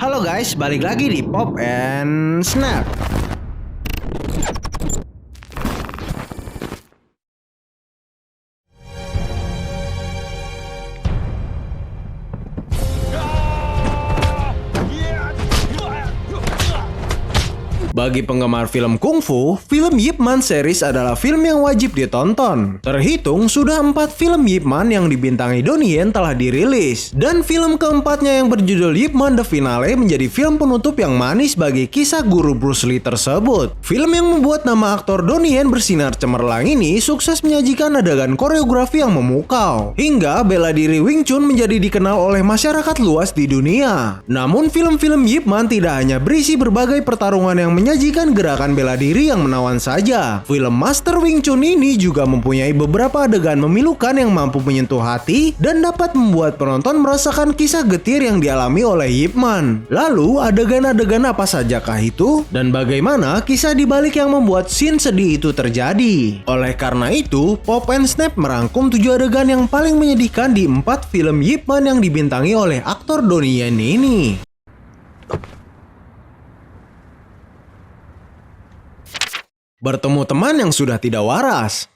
Halo guys, balik lagi di Pop and Snap. Bagi penggemar film kungfu, film Ip Man series adalah film yang wajib ditonton. Terhitung sudah 4 film Ip Man yang dibintangi Donnie Yen telah dirilis. Dan film keempatnya yang berjudul Ip Man The Finale menjadi film penutup yang manis bagi kisah guru Bruce Lee tersebut. Film yang membuat nama aktor Donnie Yen bersinar cemerlang ini sukses menyajikan adegan koreografi yang memukau. Hingga bela diri Wing Chun menjadi dikenal oleh masyarakat luas di dunia. Namun film-film Ip Man tidak hanya berisi berbagai pertarungan yang menyajikan gerakan bela diri yang menawan saja. Film Master Wing Chun ini juga mempunyai beberapa adegan memilukan yang mampu menyentuh hati dan dapat membuat penonton merasakan kisah getir yang dialami oleh Ip Man. Lalu, adegan-adegan apa sajakah itu? Dan bagaimana kisah dibalik yang membuat scene sedih itu terjadi? Oleh karena itu, Pop and Snap merangkum 7 adegan yang paling menyedihkan di 4 film Ip Man yang dibintangi oleh aktor Donnie Yen ini. Bertemu teman yang sudah tidak waras.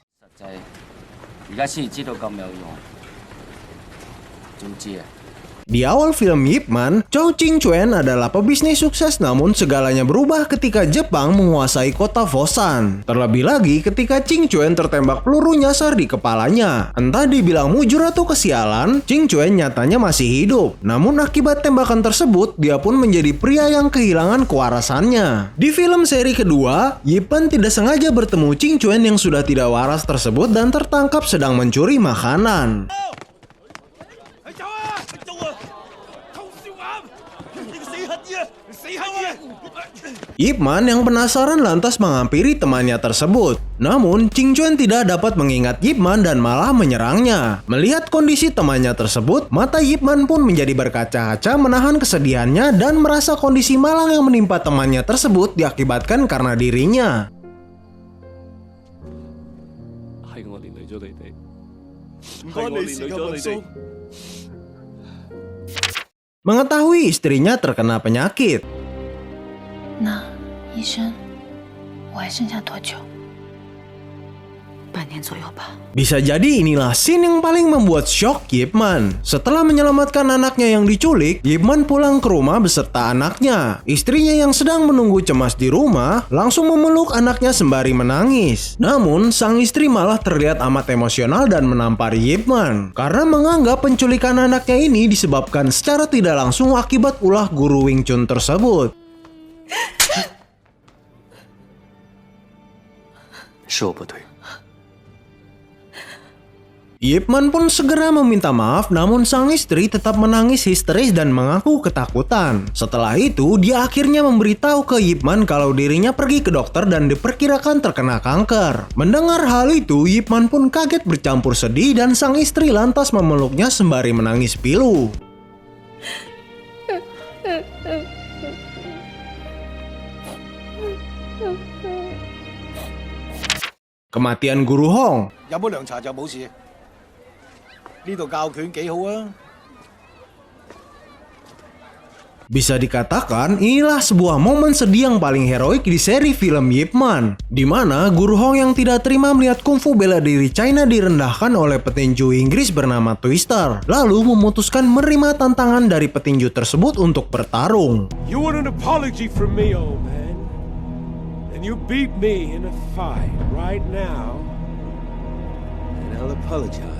Di awal film Ip Man, Chow Ching Chuen adalah pebisnis sukses namun segalanya berubah ketika Jepang menguasai kota Fosan. Terlebih lagi ketika Ching Chuen tertembak peluru nyasar di kepalanya. Entah dibilang mujur atau kesialan, Ching Chuen nyatanya masih hidup. Namun akibat tembakan tersebut, dia pun menjadi pria yang kehilangan kewarasannya. Di film seri kedua, Ip Man tidak sengaja bertemu Ching Chuen yang sudah tidak waras tersebut dan tertangkap sedang mencuri makanan. Ip Man yang penasaran lantas menghampiri temannya tersebut. Namun, Ching Chuen tidak dapat mengingat Ip Man dan malah menyerangnya. Melihat kondisi temannya tersebut, mata Ip Man pun menjadi berkaca-kaca menahan kesedihannya dan merasa kondisi malang yang menimpa temannya tersebut diakibatkan karena dirinya. Mengetahui istrinya terkena penyakit. Bisa jadi inilah scene yang paling membuat shock Ip Man. Setelah menyelamatkan anaknya yang diculik, Ip Man pulang ke rumah beserta anaknya. Istrinya yang sedang menunggu cemas di rumah langsung memeluk anaknya sembari menangis. Namun, sang istri malah terlihat amat emosional dan menampari Ip Man karena menganggap penculikan anaknya ini disebabkan secara tidak langsung akibat ulah guru Wing Chun tersebut. Ip Man pun segera meminta maaf, namun sang istri tetap menangis histeris dan mengaku ketakutan. Setelah itu, dia akhirnya memberitahu ke Ip Man kalau dirinya pergi ke dokter dan diperkirakan terkena kanker. Mendengar hal itu, Ip Man pun kaget bercampur sedih dan sang istri lantas memeluknya sembari menangis pilu. Kematian Guru Hong. Bisa dikatakan inilah sebuah momen sedih yang paling heroik di seri film Ip Man, di mana Guru Hong yang tidak terima melihat kungfu bela diri China direndahkan oleh petinju Inggris bernama Twister, lalu memutuskan menerima tantangan dari petinju tersebut untuk bertarung. You want an apology from me, old man? And you beat me in a fight right now, and I'll apologize.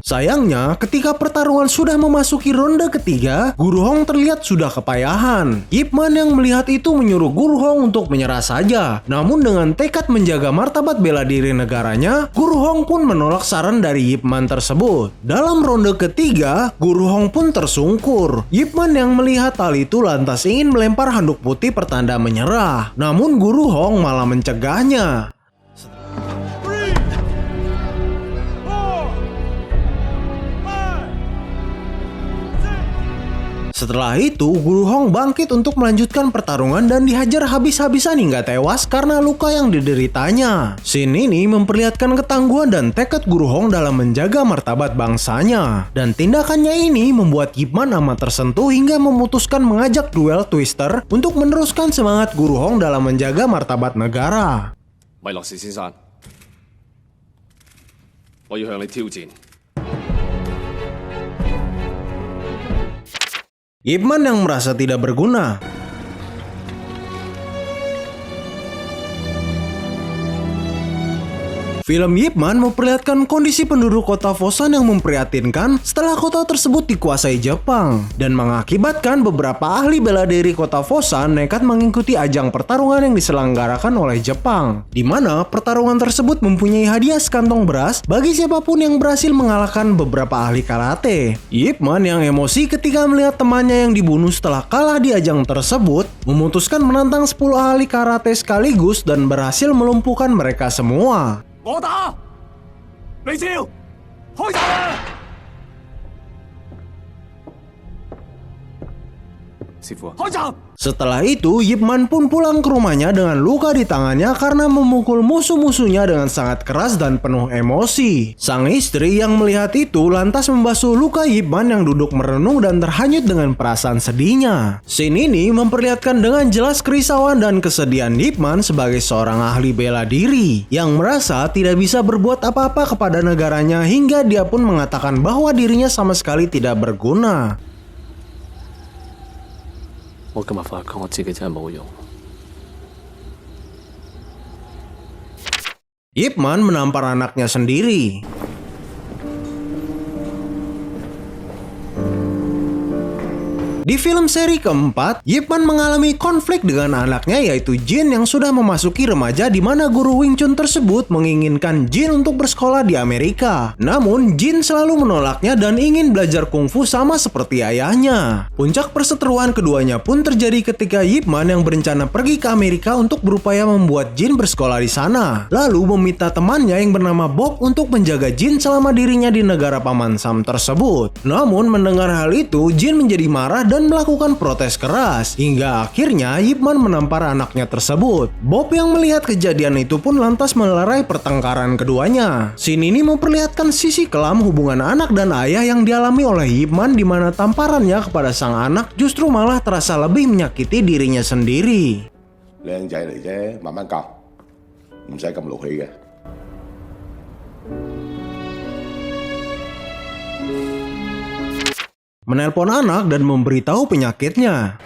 Sayangnya, ketika pertarungan sudah memasuki ronde ketiga, Guru Hong terlihat sudah kepayahan. Ip Man yang melihat itu menyuruh Guru Hong untuk menyerah saja. Namun dengan tekad menjaga martabat bela diri negaranya, Guru Hong pun menolak saran dari Ip Man tersebut. Dalam ronde ketiga, Guru Hong pun tersungkur. Ip Man yang melihat hal itu lantas ingin melempar handuk putih pertanda menyerah. Namun Guru Hong malah mencegahnya. Setelah itu, Guru Hong bangkit untuk melanjutkan pertarungan dan dihajar habis-habisan hingga tewas karena luka yang dideritanya. Scene ini memperlihatkan ketangguhan dan tekad Guru Hong dalam menjaga martabat bangsanya. Dan tindakannya ini membuat Ip Man amat tersentuh hingga memutuskan mengajak duel Twister untuk meneruskan semangat Guru Hong dalam menjaga martabat negara. 米洛士先生，我要向你挑戰。 Ip Man yang merasa tidak berguna. Film Ip Man memperlihatkan kondisi penduduk kota Fosan yang memprihatinkan setelah kota tersebut dikuasai Jepang dan mengakibatkan beberapa ahli bela diri kota Fosan nekat mengikuti ajang pertarungan yang diselenggarakan oleh Jepang, di mana pertarungan tersebut mempunyai hadiah sekantong beras bagi siapapun yang berhasil mengalahkan beberapa ahli karate. Ip Man yang emosi ketika melihat temannya yang dibunuh setelah kalah di ajang tersebut, memutuskan menantang 10 ahli karate sekaligus dan berhasil melumpuhkan mereka semua. 我打，李超，開打啦！師傅，開閘！ Setelah itu, Ip Man pun pulang ke rumahnya dengan luka di tangannya karena memukul musuh-musuhnya dengan sangat keras dan penuh emosi. Sang istri yang melihat itu lantas membasuh luka Ip Man yang duduk merenung dan terhanyut dengan perasaan sedihnya. Scene ini memperlihatkan dengan jelas kerisauan dan kesedihan Ip Man sebagai seorang ahli bela diri yang merasa tidak bisa berbuat apa-apa kepada negaranya hingga dia pun mengatakan bahwa dirinya sama sekali tidak berguna. 我今日發覺我自己真係冇用。 Ip Man menampar anaknya sendiri. Di film seri keempat, Ip Man mengalami konflik dengan anaknya yaitu Jin yang sudah memasuki remaja di mana guru Wing Chun tersebut menginginkan Jin untuk bersekolah di Amerika. Namun Jin selalu menolaknya dan ingin belajar kungfu sama seperti ayahnya. Puncak perseteruan keduanya pun terjadi ketika Ip Man yang berencana pergi ke Amerika untuk berupaya membuat Jin bersekolah di sana. Lalu meminta temannya yang bernama Bob untuk menjaga Jin selama dirinya di negara Paman Sam tersebut. Namun mendengar hal itu, Jin menjadi marah dan melakukan protes keras hingga akhirnya Ip Man menampar anaknya tersebut. Bob yang melihat kejadian itu pun lantas melerai pertengkaran keduanya. Scene ini memperlihatkan sisi kelam hubungan anak dan ayah yang dialami oleh Ip Man di mana tamparannya kepada sang anak justru malah terasa lebih menyakiti dirinya sendiri. 靚仔嚟啫，慢慢教，唔使咁勞氣嘅。 Menelpon anak dan memberitahu penyakitnya.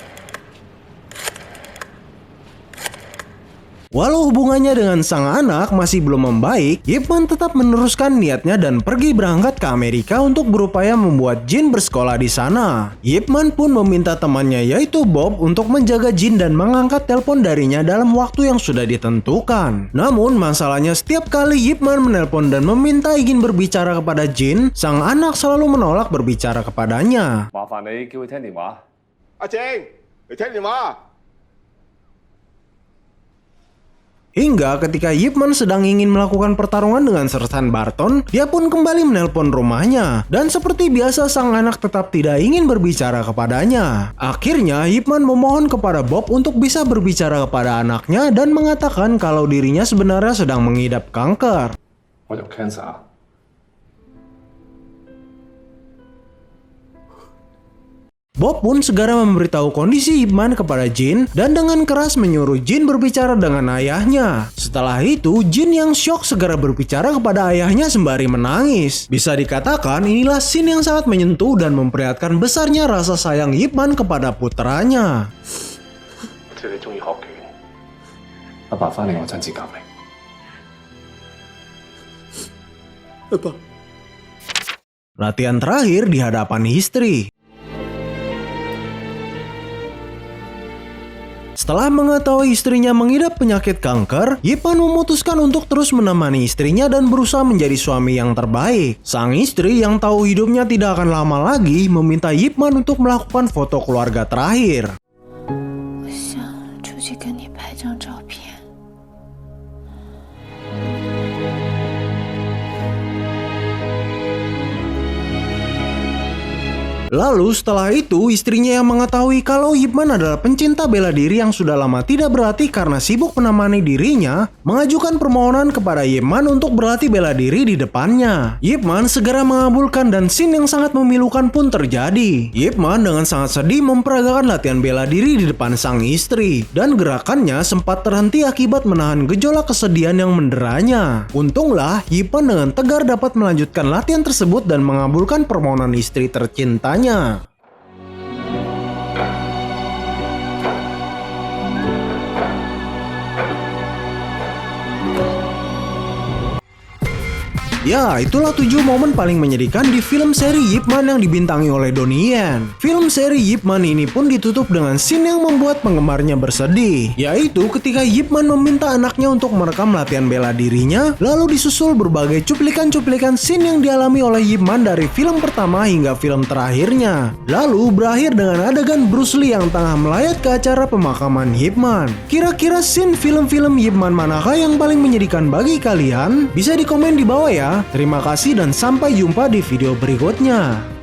Walau hubungannya dengan sang anak masih belum membaik, Ip Man tetap meneruskan niatnya dan pergi berangkat ke Amerika untuk berupaya membuat Jin bersekolah di sana. Ip Man pun meminta temannya yaitu Bob untuk menjaga Jin dan mengangkat telepon darinya dalam waktu yang sudah ditentukan. Namun masalahnya setiap kali Ip Man menelpon dan meminta izin berbicara kepada Jin, sang anak selalu menolak berbicara kepadanya. 麻煩你叫佢聽電話。阿正，你聽電話。 Hingga ketika Ip Man sedang ingin melakukan pertarungan dengan Sersan Barton, dia pun kembali menelpon rumahnya. Dan seperti biasa sang anak tetap tidak ingin berbicara kepadanya. Akhirnya Ip Man memohon kepada Bob untuk bisa berbicara kepada anaknya dan mengatakan kalau dirinya sebenarnya sedang mengidap kanker. 我有 cancer。 Bob pun segera memberitahu kondisi Ip Man kepada Jin dan dengan keras menyuruh Jin berbicara dengan ayahnya. Setelah itu, Jin yang syok segera berbicara kepada ayahnya sembari menangis. Bisa dikatakan inilah scene yang sangat menyentuh dan memperlihatkan besarnya rasa sayang Ip Man kepada putranya. 知你中意學拳，阿爸翻嚟我親自教你。阿爸。 Latihan terakhir di hadapan istri. Setelah mengetahui istrinya mengidap penyakit kanker, Ip Man memutuskan untuk terus menemani istrinya dan berusaha menjadi suami yang terbaik. Sang istri yang tahu hidupnya tidak akan lama lagi meminta Ip Man untuk melakukan foto keluarga terakhir. 我想出去跟你拍张照片。Lalu setelah itu istrinya yang mengetahui kalau Ip Man adalah pencinta bela diri yang sudah lama tidak berlatih karena sibuk menemani dirinya, mengajukan permohonan kepada Ip Man untuk berlatih bela diri di depannya. Ip Man segera mengabulkan dan scene yang sangat memilukan pun terjadi. Ip Man dengan sangat sedih memperagakan latihan bela diri di depan sang istri dan gerakannya sempat terhenti akibat menahan gejolak kesedihan yang menderanya. Untunglah Ip Man dengan tegar dapat melanjutkan latihan tersebut dan mengabulkan permohonan istri tercintanya. Ya, itulah 7 momen paling menyedihkan di film seri Ip Man yang dibintangi oleh Donnie Yen. Film seri Ip Man ini pun ditutup dengan scene yang membuat penggemarnya bersedih, yaitu ketika Ip Man meminta anaknya untuk merekam latihan bela dirinya, lalu disusul berbagai cuplikan-cuplikan scene yang dialami oleh Ip Man dari film pertama hingga film terakhirnya. Lalu berakhir dengan adegan Bruce Lee yang tengah melayat ke acara pemakaman Ip Man. Kira-kira scene film-film Ip Man manakah yang paling menyedihkan bagi kalian? Bisa di komen di bawah ya. Terima kasih dan sampai jumpa di video berikutnya.